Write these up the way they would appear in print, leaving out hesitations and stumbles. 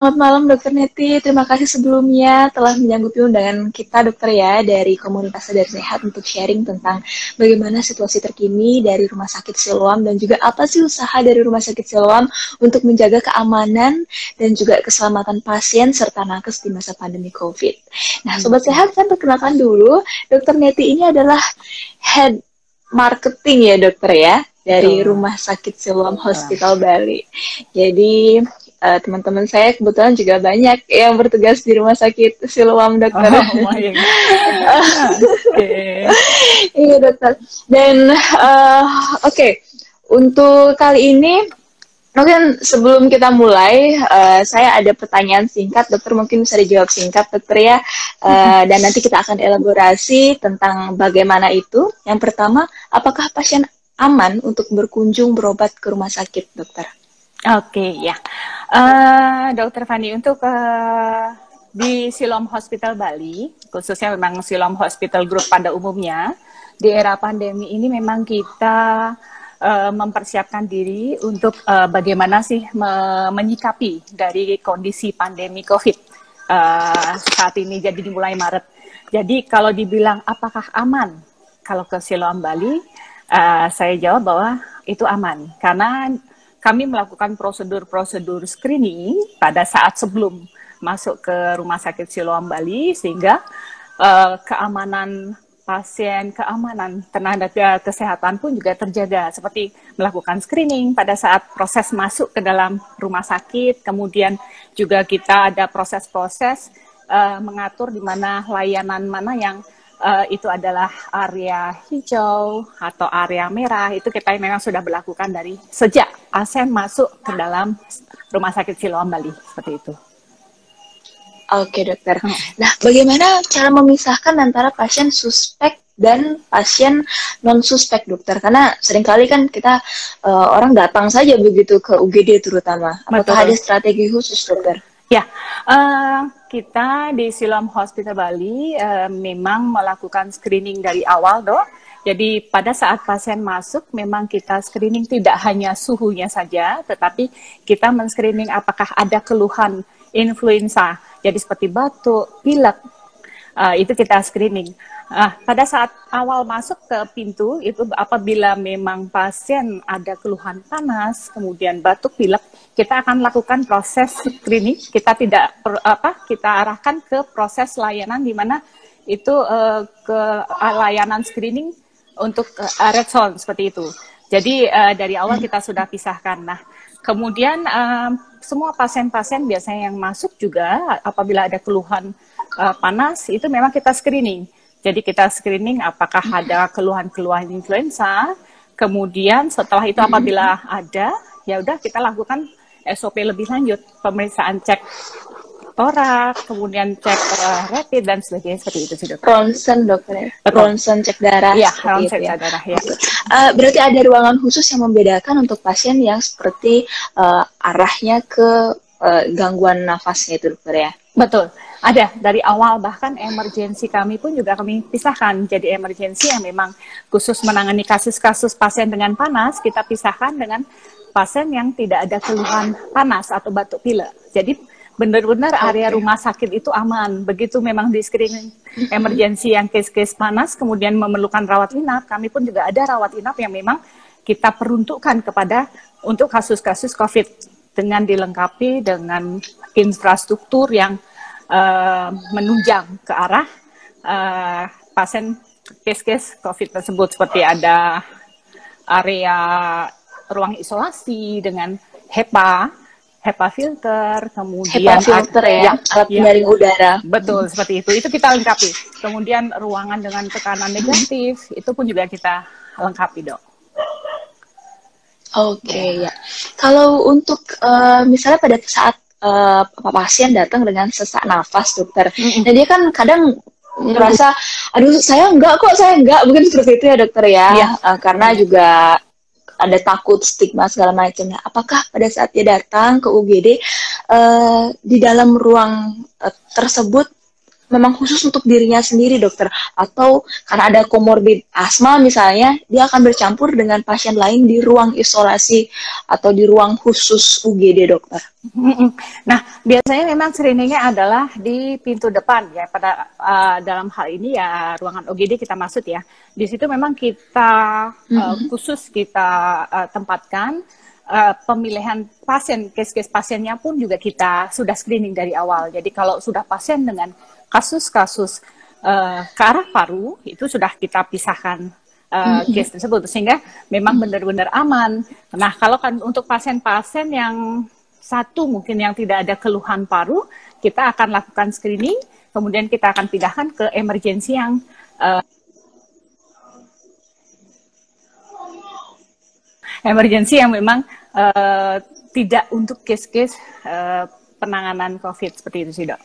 Selamat malam Dokter Neti, terima kasih sebelumnya telah menyanggupi undangan kita dokter ya dari komunitas Sadar Sehat untuk sharing tentang bagaimana situasi terkini dari Rumah Sakit Siloam dan juga apa sih usaha dari Rumah Sakit Siloam untuk menjaga keamanan dan juga keselamatan pasien serta nakes di masa pandemi COVID. Nah Sobat Sehat, saya perkenalkan dulu, Dokter Neti ini adalah Head Marketing ya dokter ya dari Rumah Sakit Siloam Hospital Bali. Jadi teman-teman saya kebetulan juga banyak yang bertugas di Rumah Sakit Siloam dokter. Oh my God. Okay. Iya dokter. Dan untuk kali ini mungkin sebelum kita mulai, saya ada pertanyaan singkat, dokter mungkin bisa dijawab singkat dokter ya, dan nanti kita akan elaborasi tentang bagaimana itu. Yang pertama, apakah pasien aman untuk berkunjung berobat ke rumah sakit dokter? Oke, ya. Dokter Fani, untuk di Siloam Hospital Bali, khususnya memang Siloam Hospital Group pada umumnya, di era pandemi ini memang kita mempersiapkan diri untuk bagaimana sih menyikapi dari kondisi pandemi COVID saat ini, jadi dimulai Maret. Jadi kalau dibilang apakah aman kalau ke Siloam Bali, saya jawab bahwa itu aman, karena kami melakukan prosedur-prosedur screening pada saat sebelum masuk ke Rumah Sakit Siloam Bali, sehingga keamanan pasien, keamanan tenaga kesehatan pun juga terjaga, seperti melakukan screening pada saat proses masuk ke dalam rumah sakit, kemudian juga kita ada proses-proses mengatur di mana layanan mana yang itu adalah area hijau atau area merah, itu kita memang sudah berlakukan dari sejak pasien masuk ke dalam Rumah Sakit Siloam Bali, seperti itu. Oke dokter. Nah, bagaimana cara memisahkan antara pasien suspek dan pasien non-suspek dokter? Karena seringkali kan kita orang datang saja begitu ke UGD terutama. Apakah ada strategi khusus dokter? Ya, kita di Siloam Hospital Bali memang melakukan screening dari awal, dok. Jadi pada saat pasien masuk, memang kita screening tidak hanya suhunya saja, tetapi kita men-screening apakah ada keluhan influenza. Jadi seperti batuk, pilek, itu kita screening. Pada saat awal masuk ke pintu, itu apabila memang pasien ada keluhan panas, kemudian batuk, pilek, kita akan lakukan proses screening. Kita kita arahkan ke proses layanan di mana itu ke layanan screening untuk red zone seperti itu. Jadi dari awal kita sudah pisahkan. Nah, kemudian semua pasien-pasien biasanya yang masuk juga apabila ada keluhan panas itu memang kita screening. Jadi kita screening apakah ada keluhan-keluhan influenza. Kemudian setelah itu apabila ada, ya udah kita lakukan SOP lebih lanjut, pemeriksaan cek torak, kemudian cek rapid dan sebagainya, seperti itu sih dokter. Ronsen dokter ya? Ronsen cek darah. Iya, ronsen cek darah ya. Berarti ada ruangan khusus yang membedakan untuk pasien yang seperti arahnya ke gangguan nafasnya itu dokter ya? Betul, ada dari awal, bahkan emergensi kami pun juga kami pisahkan. Jadi emergensi yang memang khusus menangani kasus-kasus pasien dengan panas, kita pisahkan dengan pasien yang tidak ada keluhan panas atau batuk pilek. Jadi benar-benar area rumah sakit itu aman. Begitu memang di screening emergensi yang case-case panas, kemudian memerlukan rawat inap, kami pun juga ada rawat inap yang memang kita peruntukkan kepada untuk kasus-kasus COVID dengan dilengkapi dengan infrastruktur yang menunjang ke arah pasien case-case COVID tersebut, seperti ada area ruang isolasi dengan HEPA filter, kemudian HEPA filter alat penyaring udara. Betul, seperti itu. Itu kita lengkapi. Kemudian ruangan dengan tekanan negatif, itu pun juga kita lengkapi, dok. Oke, ya. Kalau untuk misalnya pada saat pasien datang dengan sesak nafas, dokter, dan dia kan kadang merasa, aduh saya enggak, mungkin seperti itu ya dokter ya, karena juga ada takut, stigma segala macam. Apakah pada saat dia datang ke UGD di dalam ruang tersebut memang khusus untuk dirinya sendiri dokter, atau karena ada komorbid asma misalnya, dia akan bercampur dengan pasien lain di ruang isolasi atau di ruang khusus UGD dokter? Nah, biasanya memang screeningnya adalah di pintu depan ya. Pada dalam hal ini ya ruangan OGD kita maksud ya. Di situ memang kita khusus kita tempatkan pemilihan pasien, case-case pasiennya pun juga kita sudah screening dari awal. Jadi kalau sudah pasien dengan kasus-kasus ke arah paru itu sudah kita pisahkan case tersebut sehingga memang benar-benar aman. Nah, kalau kan untuk pasien-pasien yang satu mungkin yang tidak ada keluhan paru, kita akan lakukan screening, kemudian kita akan pindahkan ke emergensi yang memang tidak untuk case-case penanganan COVID seperti itu sih, Dok.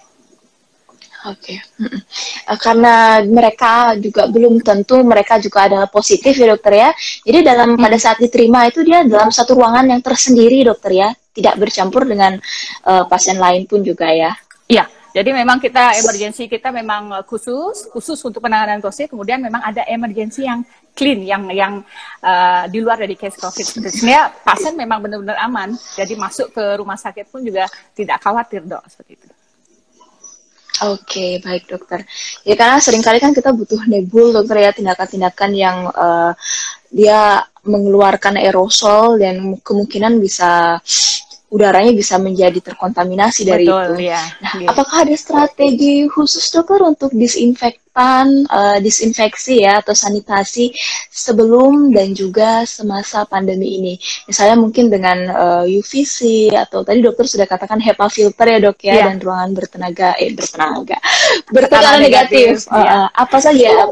Oke. Karena mereka juga belum tentu mereka juga adalah positif ya dokter ya. Jadi pada saat diterima itu dia dalam satu ruangan yang tersendiri dokter ya, tidak bercampur dengan pasien lain pun juga ya. Iya. Jadi memang emergensi kita memang khusus untuk penanganan COVID. Kemudian memang ada emergensi yang clean, yang di luar dari case COVID. Sebenarnya pasien memang benar-benar aman. Jadi masuk ke rumah sakit pun juga tidak khawatir dok seperti itu. Oke, baik dokter. Ya karena seringkali kan kita butuh nebul dokter ya, tindakan-tindakan yang dia mengeluarkan aerosol dan kemungkinan udaranya bisa menjadi terkontaminasi dari itu. Ya. Nah, apakah ada strategi khusus dokter untuk disinfeksi ya atau sanitasi sebelum dan juga semasa pandemi ini? Misalnya mungkin dengan UVC atau tadi dokter sudah katakan HEPA filter ya dok ya, dan ruangan bertekanan negatif. Apa saja?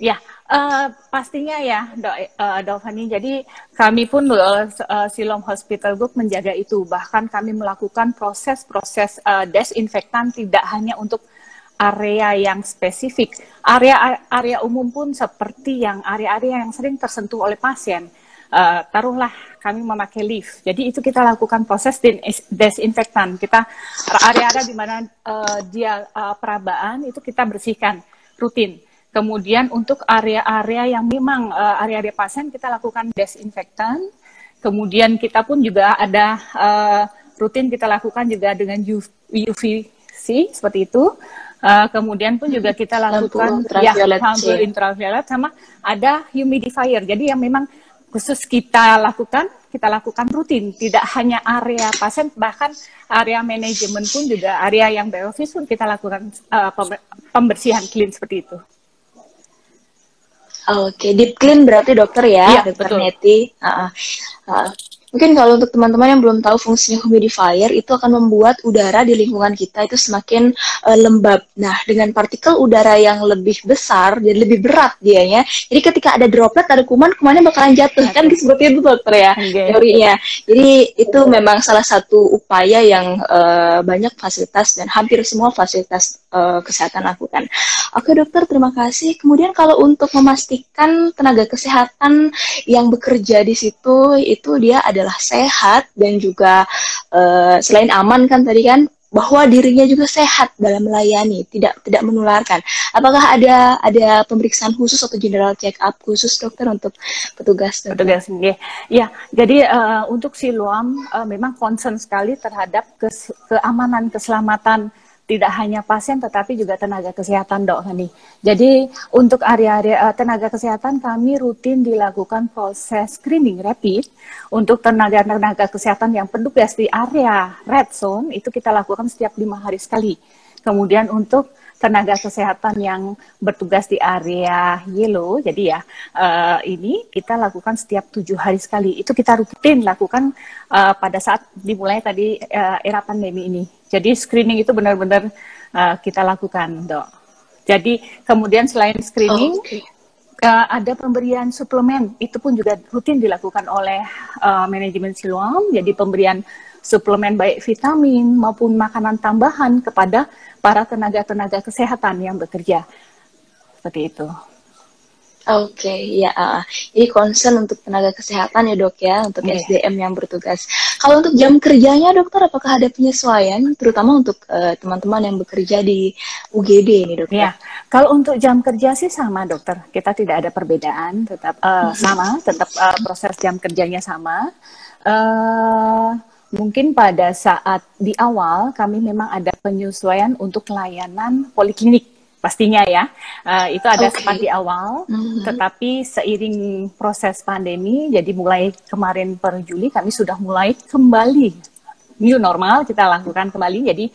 Ya. Pastinya ya, Dok Fani. Jadi kami pun Siloam Hospital Group menjaga itu. Bahkan kami melakukan proses-proses desinfektan tidak hanya untuk area yang spesifik. Area umum pun seperti area-area yang sering tersentuh oleh pasien. Taruhlah kami memakai lift. Jadi itu kita lakukan proses desinfektan. Kita area-area di mana dia perabaan itu kita bersihkan rutin. Kemudian untuk area-area yang memang area-area pasien kita lakukan desinfektan. Kemudian kita pun juga ada rutin kita lakukan juga dengan UVC seperti itu. Kemudian pun juga kita lakukan lampu ultraviolet sama ada humidifier. Jadi yang memang khusus kita lakukan rutin, tidak hanya area pasien, bahkan area manajemen pun juga area yang back office pun kita lakukan pembersihan clean seperti itu. Oke, deep clean berarti dokter ya, dokter Neti. Mungkin kalau untuk teman-teman yang belum tahu fungsinya humidifier, itu akan membuat udara di lingkungan kita itu semakin lembab. Nah, dengan partikel udara yang lebih besar, jadi lebih berat dianya. Jadi ketika ada droplet, ada kuman-kumannya bakalan jatuh. Kan seperti itu dokter ya, teorinya. Jadi itu memang salah satu upaya yang banyak fasilitas dan hampir semua fasilitas kesehatan lakukan. Oke dokter, terima kasih. Kemudian kalau untuk memastikan tenaga kesehatan yang bekerja di situ, itu dia adalah sehat dan juga selain aman kan tadi kan, bahwa dirinya juga sehat dalam melayani, tidak menularkan. Apakah ada pemeriksaan khusus atau general check up khusus dokter untuk petugas? Ya, jadi untuk Siloam memang concern sekali terhadap keamanan, keselamatan tidak hanya pasien tetapi juga tenaga kesehatan dok Hani. Jadi untuk area-area tenaga kesehatan kami rutin dilakukan proses screening rapid untuk tenaga kesehatan yang bertugas di area red zone itu kita lakukan setiap 5 hari sekali. Kemudian untuk tenaga kesehatan yang bertugas di area yellow, jadi ya ini kita lakukan setiap 7 hari sekali. Itu kita rutin lakukan pada saat dimulai tadi era pandemi ini. Jadi screening itu benar-benar kita lakukan, dok. Jadi kemudian selain screening, ada pemberian suplemen. Itu pun juga rutin dilakukan oleh manajemen Siloam. Jadi pemberian suplemen baik vitamin maupun makanan tambahan kepada para tenaga-tenaga kesehatan yang bekerja. Seperti itu. Oke, ya. Jadi concern untuk tenaga kesehatan ya dok ya, untuk Iya. SDM yang bertugas. Kalau untuk jam kerjanya dokter, apakah ada penyesuaian, terutama untuk teman-teman yang bekerja di UGD ini dokter? Ya, kalau untuk jam kerja sih sama dokter, kita tidak ada perbedaan, tetap sama, tetap proses jam kerjanya sama. Eh, Mungkin pada saat di awal kami memang ada penyesuaian untuk layanan poliklinik, pastinya ya. Itu ada sempat di Oke. awal, Mhm. tetapi seiring proses pandemi, jadi mulai kemarin per Juli kami sudah mulai kembali new normal kita lakukan kembali. Jadi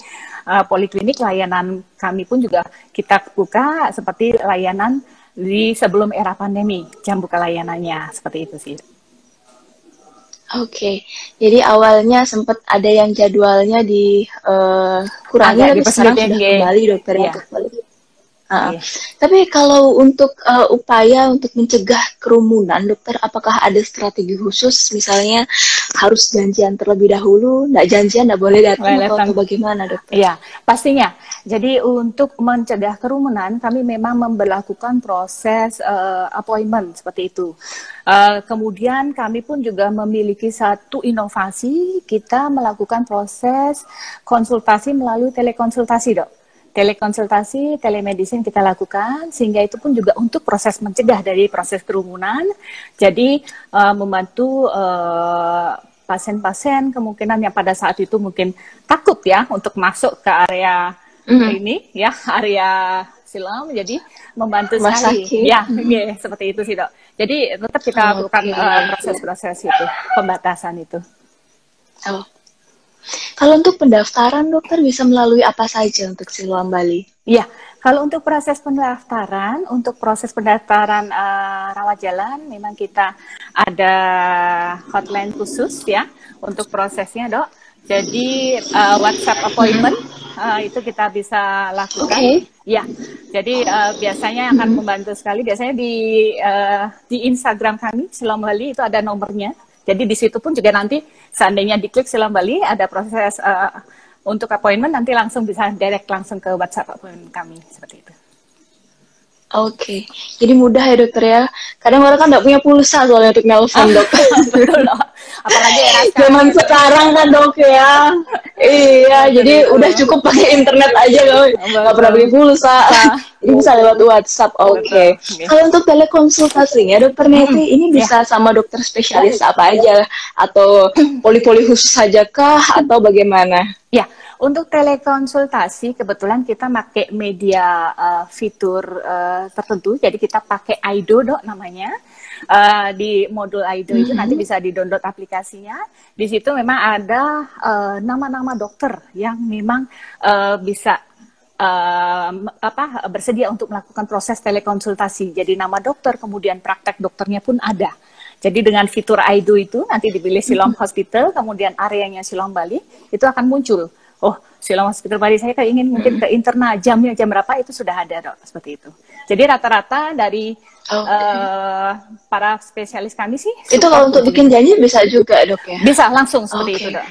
poliklinik layanan kami pun juga kita buka seperti layanan di sebelum era pandemi, jam buka layanannya seperti itu sih. Oke, jadi awalnya sempat ada yang jadwalnya dikurangi, Agak tapi sekarang dipersulit sudah ya. kembali dokter ya Iya, untuk balik. Ah, iya. tapi kalau untuk upaya untuk mencegah kerumunan, dokter, apakah ada strategi khusus? Misalnya harus janjian terlebih dahulu, nggak janjian nggak boleh datang atau bagaimana, dokter? Iya, pastinya. Jadi untuk mencegah kerumunan, kami memang memberlakukan proses appointment seperti itu. Kemudian kami pun juga memiliki satu inovasi, kita melakukan proses konsultasi melalui telekonsultasi, dok. Telekonsultasi, telemedicine kita lakukan, sehingga itu pun juga untuk proses mencegah dari proses kerumunan. Jadi membantu pasien-pasien kemungkinan yang pada saat itu mungkin takut ya untuk masuk ke area Mhm. ini ya, area silam, jadi membantu Rumah sekali sakit. ya. Mhm. Yeah, seperti itu sih dok. Jadi tetap kita lakukan Oke. proses-proses itu, pembatasan itu. Oh. Kalau untuk pendaftaran, dokter bisa melalui apa saja untuk Siloam Bali? Iya, kalau untuk proses pendaftaran rawat jalan, memang kita ada hotline khusus ya untuk prosesnya, dok. Jadi WhatsApp appointment itu kita bisa lakukan. Oke. Ya, jadi biasanya akan membantu sekali. Biasanya di Instagram kami Siloam Bali itu ada nomornya. Jadi di situ pun juga nanti seandainya diklik Siloam Bali ada proses untuk appointment, nanti langsung bisa direct langsung ke WhatsApp appointment kami seperti itu. Oke, jadi mudah ya dokter ya. Kadang orang kan nggak punya pulsa soalnya untuk nelpon dok. Betul loh. Apalagi era sekarang Zaman ya dok. sekarang kan dok ya. Iya, Betul jadi itu. udah cukup pakai internet aja dok. Nggak pernah Betul. beli pulsa. Nah, Jadi bisa lewat WhatsApp. betul. Oke. Okay. Kalau untuk telekonsultasinya dokter Neti ini Ya. bisa sama dokter spesialis apa aja atau poli-poli khusus saja kah atau bagaimana? Ya, untuk telekonsultasi kebetulan kita pakai media fitur tertentu, jadi kita pakai Aido dok namanya. Di modul Aido itu nanti bisa di-download aplikasinya. Di situ memang ada nama-nama dokter yang memang bisa bersedia untuk melakukan proses telekonsultasi. Jadi nama dokter, kemudian praktek dokternya pun ada. Jadi dengan fitur Aido itu nanti dipilih Siloam Hospital, kemudian areanya Siloam Bali, itu akan muncul. Oh, Siloam Hospital Bali saya ingin mungkin ke interna, jamnya jam berapa itu sudah ada dok, seperti itu. Jadi rata-rata dari para spesialis kami sih. Itu kalau untuk bikin janji bisa juga dok ya? Bisa langsung seperti itu dok.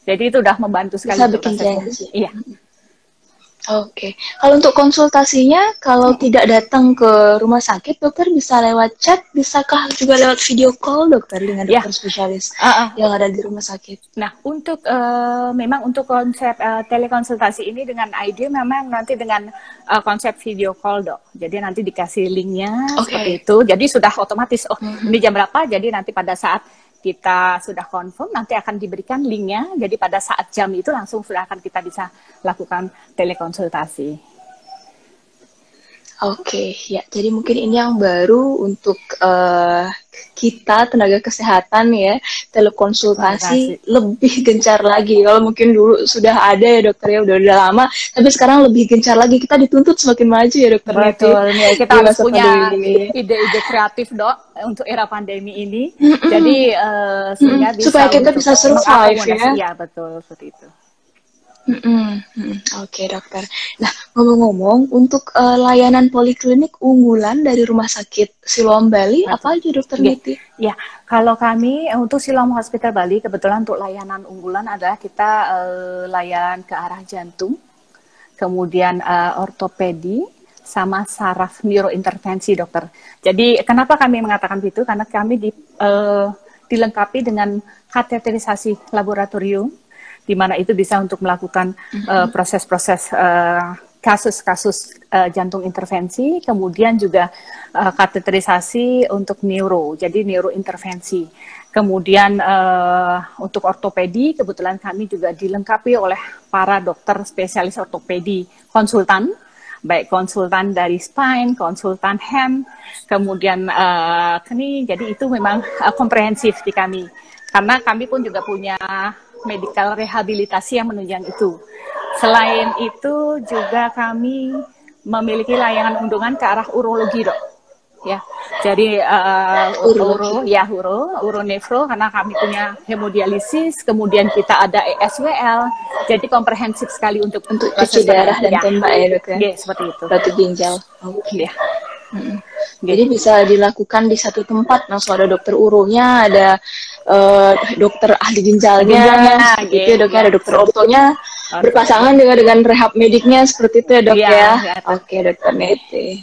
Jadi itu udah membantu sekali. Bisa bikin janji. Iya. Oke, kalau untuk konsultasinya, kalau tidak datang ke rumah sakit, dokter bisa lewat chat, bisakah juga lewat video call dokter dengan dokter spesialis yang ada di rumah sakit? Nah, untuk memang untuk konsep telekonsultasi ini dengan ID memang nanti dengan konsep video call dok. Jadi nanti dikasih linknya seperti itu. Jadi sudah otomatis, ini jam berapa, jadi nanti pada saat kita sudah confirm, nanti akan diberikan linknya. Jadi pada saat jam itu langsung sudah akan kita bisa lakukan telekonsultasi. Oke, ya. Jadi mungkin ini yang baru untuk kita tenaga kesehatan ya, telekonsultasi lebih gencar lagi. Kalau mungkin dulu sudah ada ya dokter ya, udah lama, tapi sekarang lebih gencar lagi. Kita dituntut semakin maju ya dokter. Betul, ya, kita harus punya ide-ide kreatif dok untuk era pandemi ini. Jadi sehingga bisa supaya kita bisa survive ya. Iya betul seperti itu. Oke dokter. Nah ngomong-ngomong untuk layanan poliklinik unggulan dari Rumah Sakit Siloam Bali apa aja dokter Niti? Ya, kalau kami untuk Siloam Hospital Bali kebetulan untuk layanan unggulan adalah kita layanan ke arah jantung, kemudian ortopedi, sama saraf neurointervensi, dokter. Jadi kenapa kami mengatakan begitu? Karena kami dilengkapi dengan kateterisasi laboratorium, di mana itu bisa untuk melakukan proses-proses kasus-kasus jantung intervensi, kemudian juga kateterisasi untuk neuro, jadi neurointervensi. Kemudian untuk ortopedi, kebetulan kami juga dilengkapi oleh para dokter spesialis ortopedi konsultan, baik konsultan dari spine, konsultan hand, kemudian kini, jadi itu memang komprehensif di kami. Karena kami pun juga punya medical rehabilitasi yang menunjang itu. Selain itu juga kami memiliki layanan undangan ke arah urologi, dok. Ya, jadi uronefro karena kami punya hemodialisis, kemudian kita ada ESWL, jadi komprehensif sekali untuk cuci darah dan tembak ya, dok ya. Seperti itu. Batu ginjal. Oke. Ya. Jadi bisa dilakukan di satu tempat, langsung ada dokter uronya, ada dokter ahli ginjalnya, gitu ya, dok. Ada dokter ortonya, berpasangan dengan rehab mediknya seperti itu ya, dok ya. Oke, dokter Neti.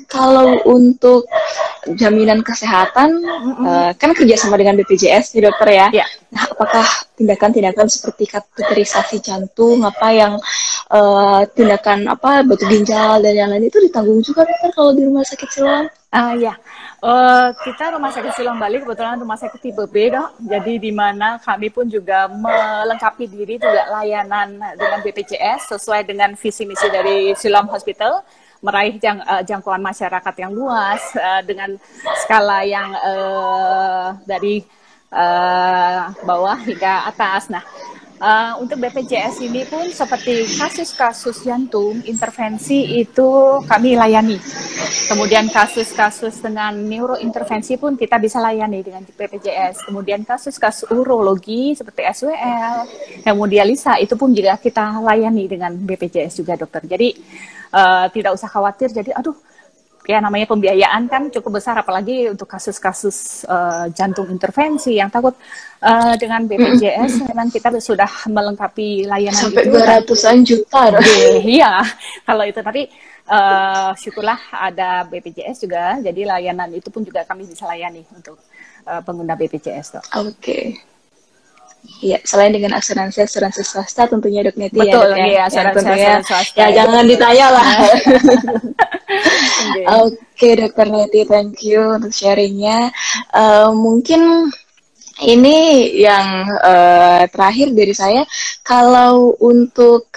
Kalau untuk jaminan kesehatan, kan kerjasama dengan BPJS nih, dokter ya. Nah, apakah tindakan-tindakan seperti kateterisasi jantung, yang tindakan batu ginjal dan yang lain itu ditanggung juga, dokter, kalau di Rumah Sakit Siloam? Kita Rumah Sakit Siloam Bali kebetulan rumah sakit tipe B, dok. Jadi di mana kami pun juga melengkapi diri juga layanan dengan BPJS sesuai dengan visi misi dari Siloam Hospital, meraih jangkauan masyarakat yang luas dengan skala yang dari bawah hingga atas. Nah, untuk BPJS ini pun seperti kasus-kasus jantung intervensi itu kami layani. Kemudian kasus-kasus dengan neurointervensi pun kita bisa layani dengan BPJS. Kemudian kasus-kasus urologi seperti SWL, hemodialisa itu pun juga kita layani dengan BPJS juga, dokter. Jadi tidak usah khawatir. Jadi ya namanya pembiayaan kan cukup besar, apalagi untuk kasus-kasus jantung intervensi yang takut dengan BPJS memang kita sudah melengkapi layanan sampai itu 200-an juta. Iya, kalau itu, tapi syukurlah ada BPJS juga, jadi layanan itu pun juga kami bisa layani untuk pengguna BPJS, dok. Oke. Iya, selain dengan asuransi swasta tentunya, dok Neti. Betul, ya, asuransi swasta. Ya, jangan ditanya lah. Oke, dokter Neti, thank you untuk sharingnya. Mungkin ini yang terakhir dari saya, kalau untuk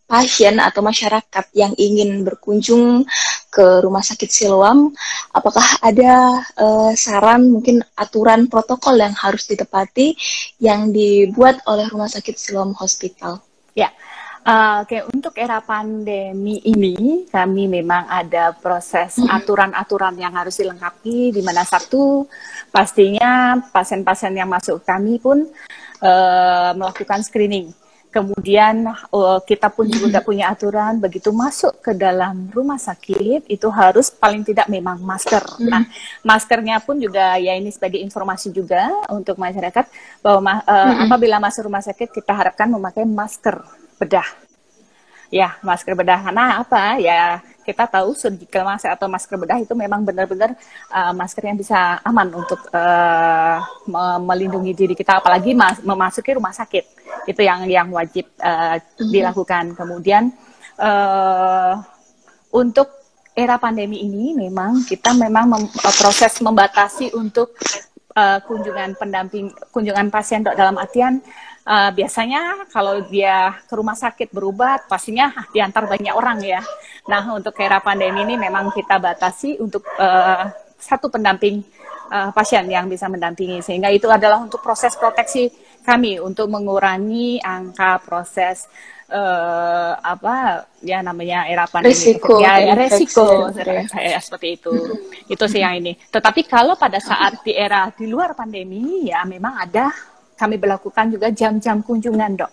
pasien atau masyarakat yang ingin berkunjung ke Rumah Sakit Siloam, apakah ada saran, mungkin aturan protokol yang harus ditepati yang dibuat oleh Rumah Sakit Siloam Hospital? Ya, oke. Untuk era pandemi ini, kami memang ada proses aturan-aturan yang harus dilengkapi, di mana satu, pastinya pasien-pasien yang masuk kami pun melakukan screening. Kemudian kita pun juga punya aturan begitu masuk ke dalam rumah sakit itu harus paling tidak memang masker. Nah, maskernya pun juga ya ini sebagai informasi juga untuk masyarakat bahwa apabila masuk rumah sakit kita harapkan memakai masker bedah. Ya, masker bedah. Karena apa? Ya, kita tahu surgical mask atau masker bedah itu memang benar-benar masker yang bisa aman untuk melindungi diri kita, apalagi memasuki rumah sakit. Itu yang wajib dilakukan. Kemudian untuk era pandemi ini memang kita proses membatasi untuk kunjungan pasien dalam artian biasanya kalau dia ke rumah sakit berobat pastinya diantar banyak orang ya. Nah, untuk era pandemi ini memang kita batasi untuk satu pendamping pasien yang bisa mendampingi, sehingga itu adalah untuk proses proteksi kami untuk mengurangi angka proses era pandemi, resiko seperti itu. Itu sih yang ini. Tetapi kalau pada saat di era di luar pandemi ya memang kami berlakukan juga jam-jam kunjungan, dok.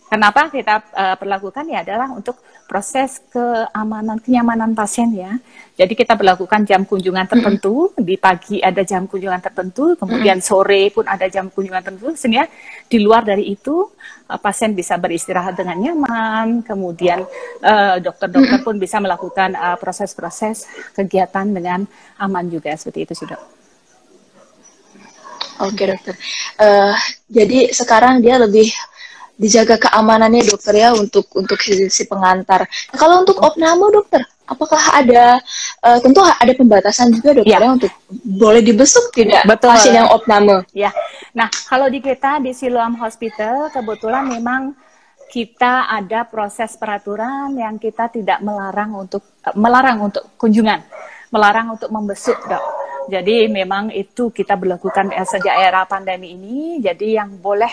Kenapa kita perlakukan ya adalah untuk proses kenyamanan pasien ya. Jadi kita berlakukan jam kunjungan tertentu, di pagi ada jam kunjungan tertentu, kemudian sore pun ada jam kunjungan tertentu, sehingga di luar dari itu pasien bisa beristirahat dengan nyaman, kemudian dokter-dokter pun bisa melakukan proses-proses kegiatan dengan aman juga, seperti itu sih, Dok. Oke, dokter. Jadi sekarang dia lebih dijaga keamanannya, dokter ya, untuk si pengantar. Nah, kalau untuk opname, dokter, apakah ada tentu ada pembatasan juga, dokter ya, untuk boleh dibesuk tidak? Betul. Pasien yang opname? Ya. Nah, kalau di kita di Siloam Hospital kebetulan memang kita ada proses peraturan yang kita tidak melarang untuk kunjungan, melarang untuk membesuk, Dok. Jadi memang itu kita berlakukan sejak era pandemi ini. Jadi yang boleh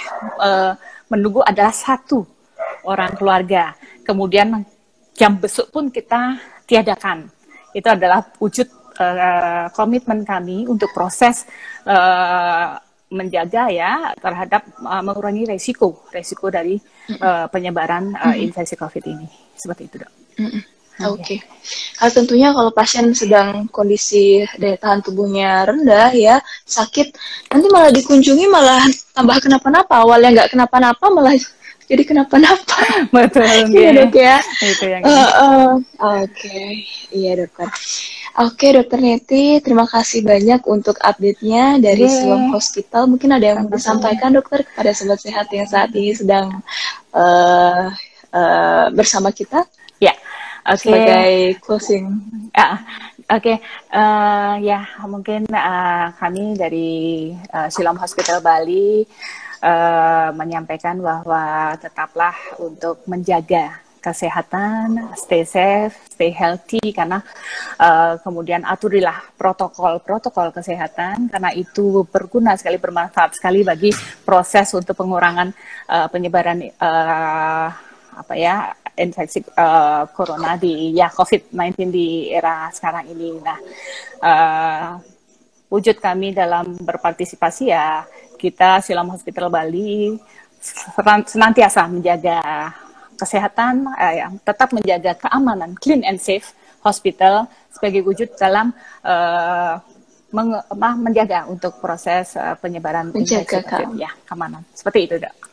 menunggu adalah 1 orang keluarga. Kemudian jam besuk pun kita tiadakan. Itu adalah wujud komitmen kami untuk proses menjaga ya terhadap mengurangi resiko dari penyebaran infeksi COVID ini. Seperti itu, Dok. Oke. Tentunya kalau pasien sedang kondisi daya tahan tubuhnya rendah ya, sakit, nanti malah dikunjungi malah tambah kenapa-napa. Awalnya nggak kenapa-napa malah jadi kenapa-napa. Betul, iya, Dok ya. Itu yang Oke. Iya, dokter. Oke, Dokter Neti, terima kasih banyak untuk update-nya dari Siloam Hospital. Mungkin ada yang mau disampaikan, dokter, kepada sobat sehat yang saat ini sedang bersama kita? Ya. Sebagai closing. Ya, mungkin kami dari Siloam Hospital Bali menyampaikan bahwa tetaplah untuk menjaga kesehatan, stay safe, stay healthy, karena kemudian aturilah protokol kesehatan, karena itu berguna sekali, bermanfaat sekali bagi proses untuk pengurangan penyebaran infeksi corona COVID-19 di era sekarang ini. Nah, wujud kami dalam berpartisipasi ya, kita Siloam Hospital Bali senantiasa menjaga kesehatan, tetap menjaga keamanan, clean and safe hospital sebagai wujud dalam menjaga untuk proses penyebaran infeksi COVID, ya, keamanan. Seperti itu, Dok.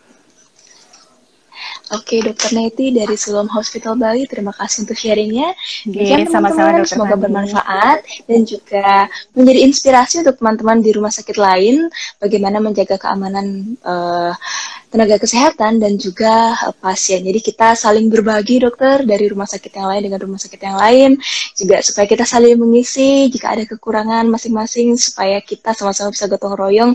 Oke, Dokter Neti dari Siloam Hospital Bali, terima kasih untuk sharingnya. Sama-sama, semoga bermanfaat dan juga menjadi inspirasi untuk teman-teman di rumah sakit lain bagaimana menjaga keamanan tenaga kesehatan dan juga pasien. Jadi kita saling berbagi, dokter, dari rumah sakit yang lain dengan rumah sakit yang lain, juga supaya kita saling mengisi jika ada kekurangan masing-masing, supaya kita sama-sama bisa gotong royong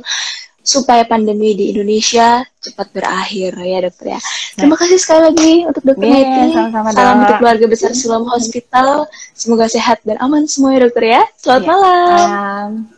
supaya pandemi di Indonesia cepat berakhir ya, dokter ya. Terima kasih sekali lagi untuk Dokter Neti. Salam untuk keluarga besar Siloam Hospital. Semoga sehat dan aman semua ya, dokter ya. Selamat malam.